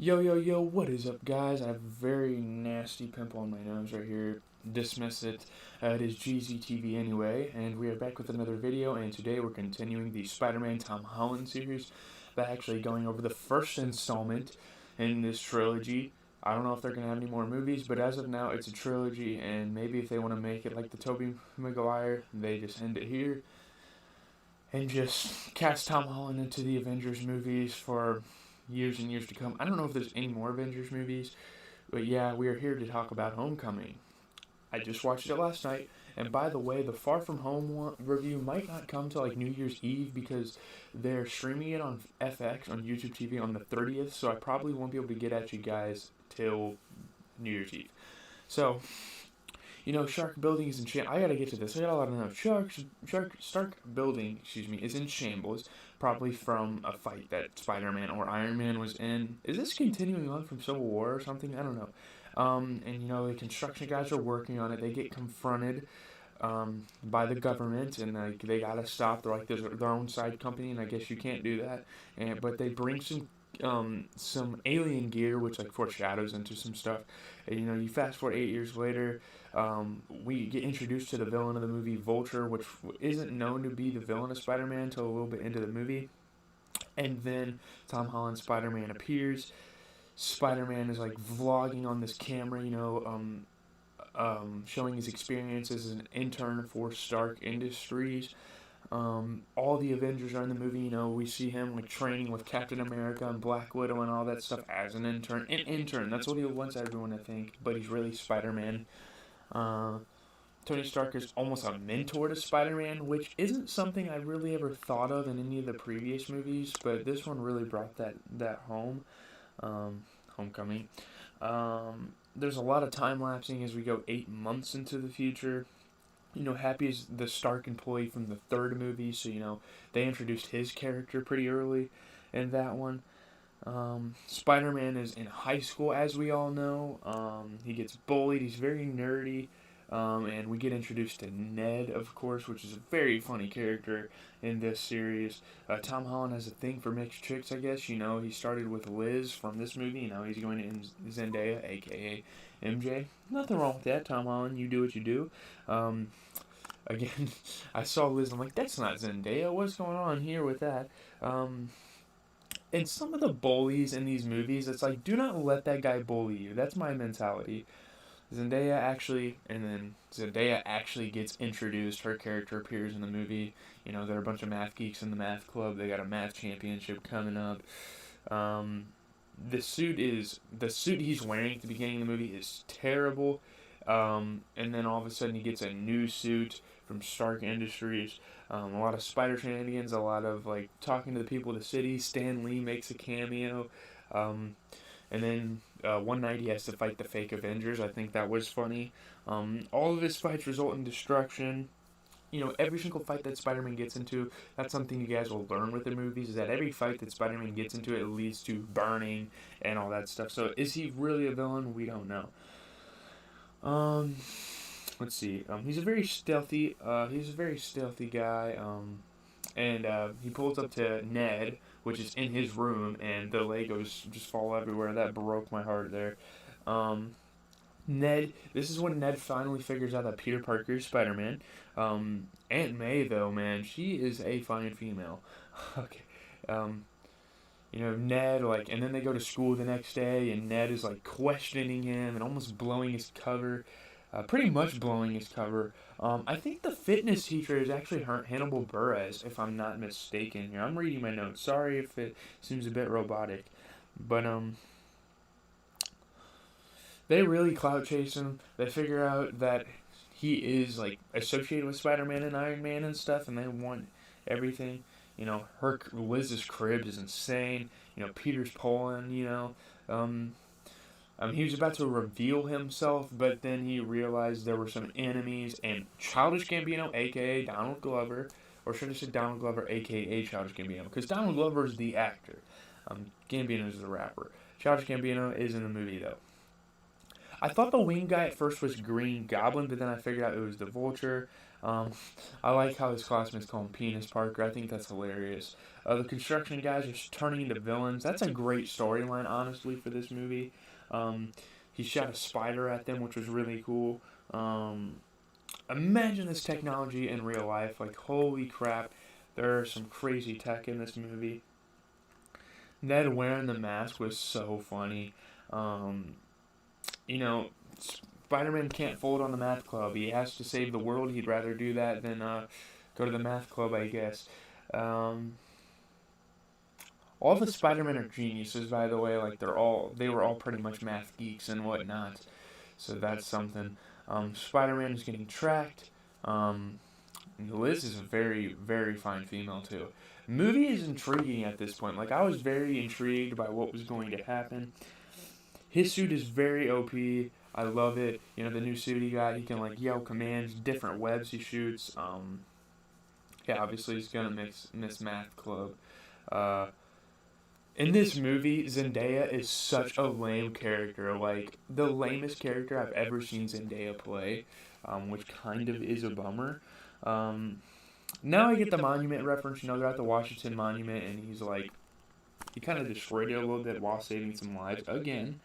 Yo, yo, yo, what is up, guys? I have a very nasty pimple on my nose right here. Dismiss it. It is GZTV anyway, and we are back with another video, and today we're continuing the Spider-Man Tom Holland series by actually going over the first installment in this trilogy. I don't know if they're going to have any more movies, but as of now, it's a trilogy, and maybe if they want to make it like the Tobey Maguire, they just end it here and just cast Tom Holland into the Avengers movies for years and years to come. I don't know if there's any more Avengers movies, but yeah, we are here to talk about Homecoming. I just watched it last night, and by the way, the Far From Home review might not come till like New Year's Eve because they're streaming it on FX on YouTube TV on the 30th, so I probably won't be able to get at you guys till New Year's Eve. So, Shark Building is in shambles. I gotta get to this. I got a lot of notes. Stark Building, is in shambles, probably from a fight that Spider-Man or Iron Man was in. Is this continuing on from Civil War or something? I don't know. The construction guys are working on it. They get confronted by the government, and like they gotta stop. They're like there's their own side company, and I guess you can't do that. But they bring some alien gear, which like foreshadows into some stuff. And, you fast forward 8 years later, we get introduced to the villain of the movie, Vulture, which isn't known to be the villain of Spider-Man until a little bit into the movie. And then Tom Holland's Spider-Man appears. Spider-Man is like vlogging on this camera, showing his experiences as an intern for Stark Industries. All the Avengers are in the movie. We see him like training with Captain America and Black Widow and all that stuff as an intern. An intern, that's what he wants everyone to think, but he's really Spider-Man. Uh, Tony Stark is almost a mentor to Spider-Man, which isn't something I really ever thought of in any of the previous movies, but this one really brought that home. Homecoming. There's a lot of time lapsing as we go 8 months into the future. Happy is the Stark employee from the third movie, so they introduced his character pretty early in that one. Spider-Man is in high school, as we all know. He gets bullied. He's very nerdy. And we get introduced to Ned, of course, which is a very funny character in this series. Tom Holland has a thing for mixed chicks, I guess. He started with Liz from this movie. He's going to Zendaya, a.k.a. MJ. Nothing wrong with that, Tom Holland. You do what you do. Again, I saw Liz. I'm like, that's not Zendaya. What's going on here with that? And some of the bullies in these movies, it's like, do not let that guy bully you. That's my mentality. Zendaya actually gets introduced. Her character appears in the movie. There are a bunch of math geeks in the math club. They got a math championship coming up. The suit he's wearing at the beginning of the movie is terrible. And then all of a sudden he gets a new suit from Stark Industries. A lot of spider shenanigans, a lot of like talking to the people of the city. Stan Lee makes a cameo. And then one night he has to fight the fake Avengers. I think that was funny. All of his fights result in destruction. Every single fight that Spider-Man gets into, that's something you guys will learn with the movies, is that every fight that Spider-Man gets into, it leads to burning and all that stuff. So is he really a villain? We don't know. Let's see. He's a very stealthy guy. And he pulls up to Ned, which is in his room, and the Legos just fall everywhere. That broke my heart there. This is when Ned finally figures out that Peter Parker is Spider-Man. Aunt May, though, man, she is a fine female. Okay. Ned, and then they go to school the next day, and Ned is, questioning him and almost blowing his cover. Pretty much blowing his cover. I think the fitness teacher is actually Hannibal Buress, if I'm not mistaken here. I'm reading my notes. Sorry if it seems a bit robotic. But, they really clout chase him. They figure out that he is, associated with Spider-Man and Iron Man and stuff, and they want everything. Liz's crib is insane. Peter's pulling, he was about to reveal himself, but then he realized there were some enemies, and Childish Gambino, a.k.a. Donald Glover, or should I say Donald Glover, a.k.a. Childish Gambino, because Donald Glover is the actor. Gambino is the rapper. Childish Gambino is in the movie, though. I thought the wing guy at first was Green Goblin, but then I figured out it was the Vulture. Um, I like how his classmates call him Penis Parker. I think that's hilarious. The construction guys are turning into villains. That's a great storyline, honestly, for this movie. Um, he shot a spider at them, which was really cool. Imagine this technology in real life. Like, holy crap, there's some crazy tech in this movie. Ned wearing the mask was so funny. Um, you know, Spider-Man can't fold on the math club. He has to save the world. He'd rather do that than go to the math club, I guess. Um, all the Spider-Men are geniuses, by the way. Like they were all pretty much math geeks and whatnot. So that's something. Spider-Man is getting tracked. Liz is a very, very fine female too. Movie is intriguing at this point. Like I was very intrigued by what was going to happen. His suit is very OP. I love it. You know, the new suit he got, he can like yell commands, different webs he shoots. Yeah, obviously he's gonna miss math club. Uh, in this movie, Zendaya is such a lame character. Like the lamest character I've ever seen Zendaya play, which kind of is a bummer. Now I get the monument reference. You know, they're at the Washington Monument, and he's like, he kind of destroyed it a little bit while saving some lives again.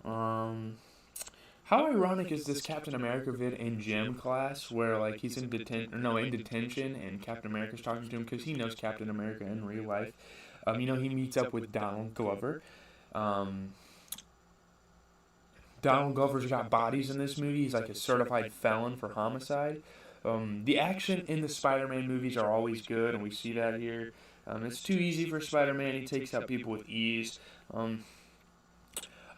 How ironic is this Captain America vid in gym class where like he's in detention and Captain America's talking to him because he knows Captain America in real life. You know, he meets up with Donald Glover. Donald Glover's got bodies in this movie. He's like a certified felon for homicide. The action in the Spider-Man movies are always good, and we see that here. It's too easy for Spider-Man. He takes out people with ease.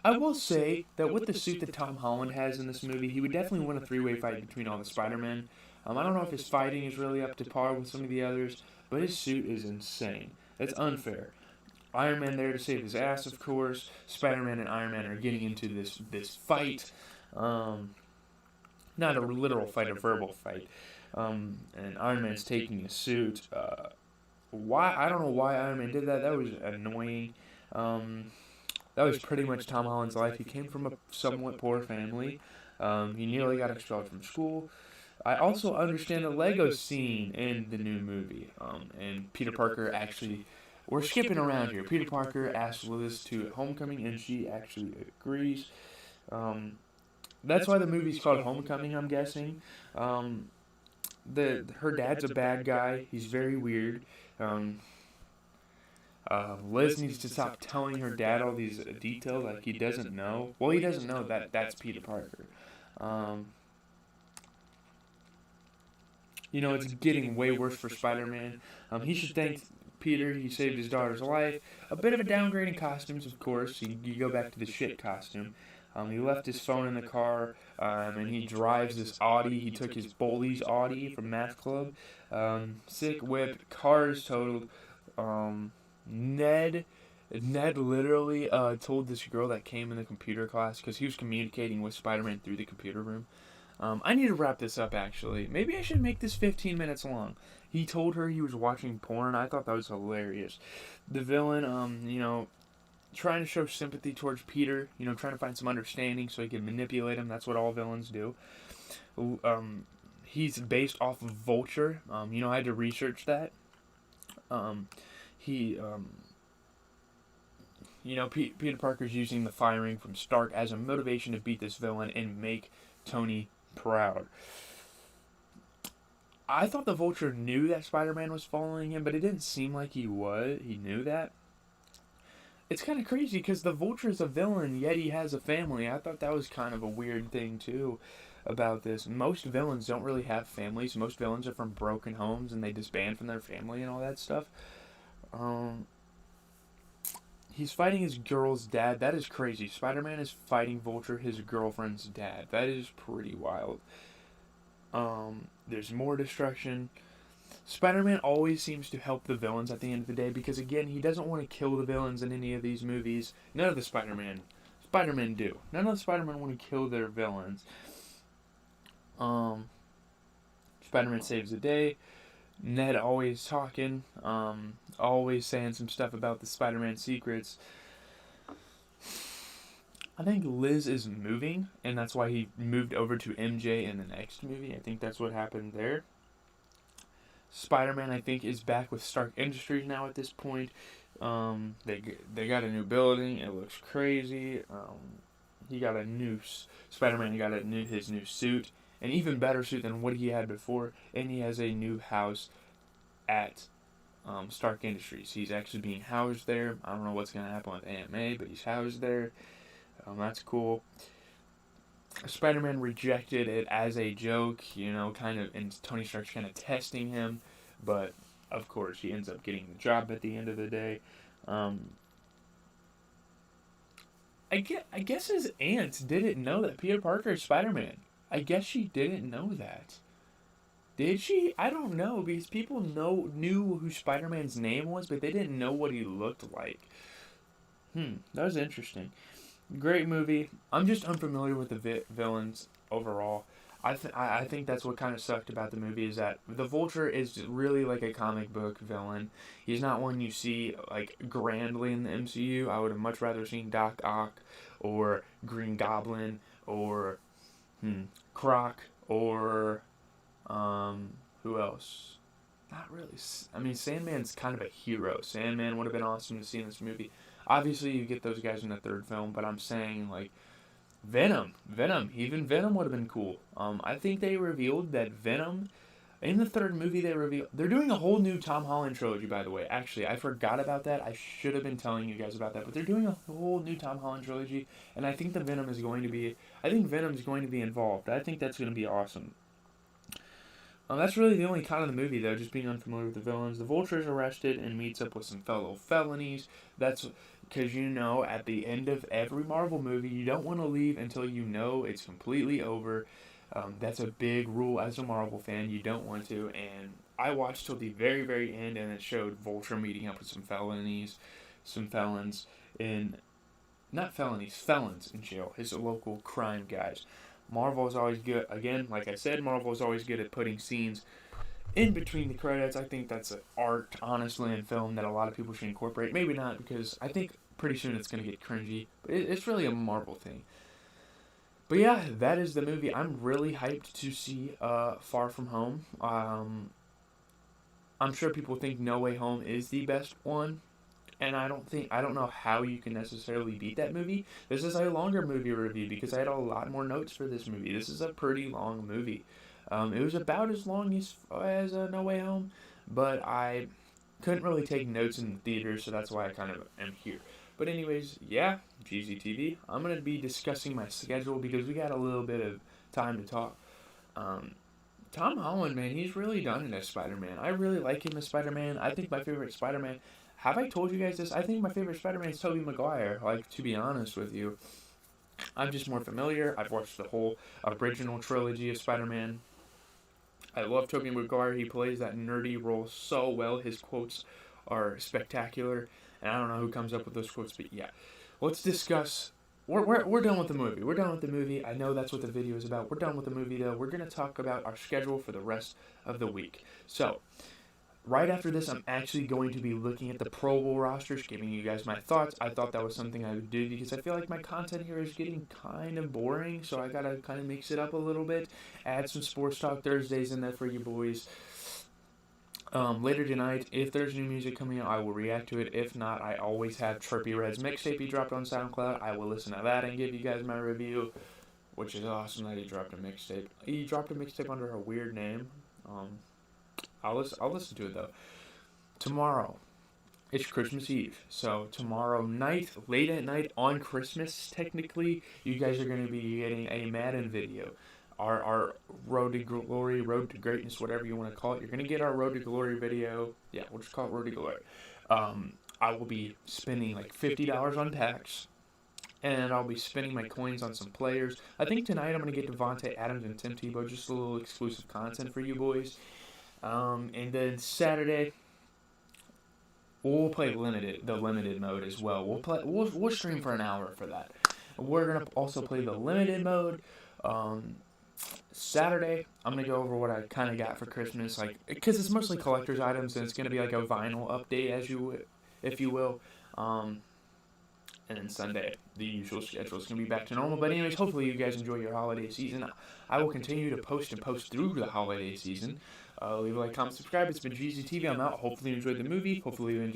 I will say that with the suit that Tom Holland has in this movie, he would definitely win a three-way fight between all the Spider-Men. I don't know if his fighting is really up to par with some of the others, but his suit is insane. It's unfair. Iron Man there to save his ass, of course. Spider-Man and Iron Man are getting into this fight. Not a literal fight, a verbal fight. And Iron Man's taking his suit. Why? I don't know why Iron Man did that. That was annoying. That was pretty much Tom Holland's life. He came from a somewhat poor family. He nearly got expelled from school. I also understand the Lego scene in the new movie. And Peter Parker actually... We're skipping around here. Peter Parker asks Liz to Homecoming, and she actually agrees. That's why the movie's called Homecoming, I'm guessing. Her dad's a bad guy. He's very weird. Liz needs to stop telling her dad all these details like he doesn't know. Well, he doesn't know that that's Peter Parker. You know, it's getting way worse for Spider-Man. He should thank Peter. He saved his daughter's life. A bit of a downgrade in costumes, of course. You go back to the shit costume. He left his phone in the car, and he drives this Audi. He took his Bullies Audi from Math Club. Sick whip. Car is totaled. Ned literally told this girl that came in the computer class, because he was communicating with Spider-Man through the computer room. I need to wrap this up, actually. Maybe I should make this 15 minutes long. He told her he was watching porn. I thought that was hilarious. The villain, you know, trying to show sympathy towards Peter, you know, trying to find some understanding so he can manipulate him. That's what all villains do. He's based off of Vulture. You know, I had to research that. You know, Peter Parker's using the firing from Stark as a motivation to beat this villain and make Tony proud. I thought the Vulture knew that Spider-Man was following him, but it didn't seem like he knew that. It's kind of crazy because the Vulture is a villain, yet he has a family. I thought that was kind of a weird thing, too, about this. Most villains don't really have families. Most villains are from broken homes, and they disband from their family and all that stuff. He's fighting his girl's dad. That is crazy. Spider-Man is fighting Vulture, his girlfriend's dad. That is pretty wild. There's more destruction. Spider-Man always seems to help the villains at the end of the day because, again, he doesn't want to kill the villains in any of these movies. None of the Spider-Men do. None of the Spider-Men want to kill their villains. Spider-Man saves the day. Ned always talking, always saying some stuff about the Spider-Man secrets. I think Liz is moving, and that's why he moved over to MJ in the next movie. I think that's what happened there. Spider-Man, I think, is back with Stark Industries now at this point. They got a new building. It looks crazy. He got a new Spider-Man. He got his new suit, an even better suit than what he had before, and he has a new house at Stark Industries. He's actually being housed there. I don't know what's gonna happen with Aunt May, but he's housed there. That's cool. Spider-Man rejected it as a joke, kind of, and Tony Stark's kind of testing him, but of course he ends up getting the job at the end of the day. I guess his aunt didn't know that Peter Parker is Spider-Man. I guess she didn't know that. Did she? I don't know, because people knew who Spider-Man's name was, but they didn't know what he looked like. That was interesting. Great movie. I'm just unfamiliar with the villains overall. I think that's what kind of sucked about the movie, is that the Vulture is really like a comic book villain. He's not one you see like grandly in the MCU. I would have much rather seen Doc Ock or Green Goblin or Croc or who else? Not really. I mean, Sandman's kind of a hero. Sandman would have been awesome to see in this movie. Obviously, you get those guys in the third film, but I'm saying, like, Venom. Even Venom would have been cool. I think they revealed that Venom, in the third movie, they're doing a whole new Tom Holland trilogy, by the way. Actually, I forgot about that. I should have been telling you guys about that, but they're doing a whole new Tom Holland trilogy, and I think Venom's going to be involved. I think that's going to be awesome. That's really the only kind of the movie, though, just being unfamiliar with the villains. The Vulture is arrested and meets up with some fellow felonies. That's because, at the end of every Marvel movie, you don't want to leave until you know it's completely over. That's a big rule as a Marvel fan. You don't want to. And I watched till the very, very end, and it showed Vulture meeting up with some felons felons in jail, his local crime guys. Marvel is always good. Again, like I said, Marvel is always good at putting scenes in between the credits. I think that's an art, honestly, in film that a lot of people should incorporate. Maybe not, because I think pretty soon it's going to get cringy. But it's really a Marvel thing. But yeah, that is the movie. I'm really hyped to see Far From Home. I'm sure people think No Way Home is the best one. And I don't know how you can necessarily beat that movie. This is a longer movie review because I had a lot more notes for this movie. This is a pretty long movie. It was about as long as No Way Home, but I couldn't really take notes in the theater, so that's why I kind of am here. But anyways, yeah, GZTV. I'm going to be discussing my schedule because we got a little bit of time to talk. Tom Holland, man, he's really done it as Spider-Man. I really like him as Spider-Man. I think my favorite Spider-Man... Have I told you guys this? I think my favorite Spider-Man is Tobey Maguire, to be honest with you. I'm just more familiar. I've watched the whole original trilogy of Spider-Man. I love Tobey Maguire. He plays that nerdy role so well. His quotes are spectacular. And I don't know who comes up with those quotes, but yeah. Let's discuss... We're done with the movie. We're done with the movie. I know that's what the video is about. We're done with the movie, though. We're going to talk about our schedule for the rest of the week. So... right after this, I'm actually going to be looking at the Pro Bowl rosters, giving you guys my thoughts. I thought that was something I would do because I feel like my content here is getting kind of boring, so I gotta kind of mix it up a little bit. Add some Sports Talk Thursdays in there for you boys. Later tonight, if there's new music coming out, I will react to it. If not, I always have Chirpy Red's mixtape he dropped on SoundCloud. I will listen to that and give you guys my review, which is awesome that he dropped a mixtape. He dropped a mixtape under a weird name. I'll listen to it, though. Tomorrow, it's Christmas Eve. So tomorrow night, late at night, on Christmas, technically, you guys are going to be getting a Madden video. Our Road to Glory, Road to Greatness, whatever you want to call it. You're going to get our Road to Glory video. Yeah, we'll just call it Road to Glory. I will be spending like $50 on packs. And I'll be spending my coins on some players. I think tonight I'm going to get Devontae Adams and Tim Tebow. Just a little exclusive content for you boys. And then Saturday, we'll play the limited mode as well. We'll stream for an hour for that. We're gonna also play the limited mode. Saturday, I'm gonna go over what I kind of got for Christmas, because it's mostly collector's items, and it's gonna be like a vinyl update, if you will. and then Sunday, the usual schedule is going to be back to normal. But anyways, hopefully you guys enjoy your holiday season. I will continue to post through the holiday season. Leave a like, comment, subscribe. It's been GZTV. I'm out. Hopefully you enjoyed the movie. Hopefully you enjoyed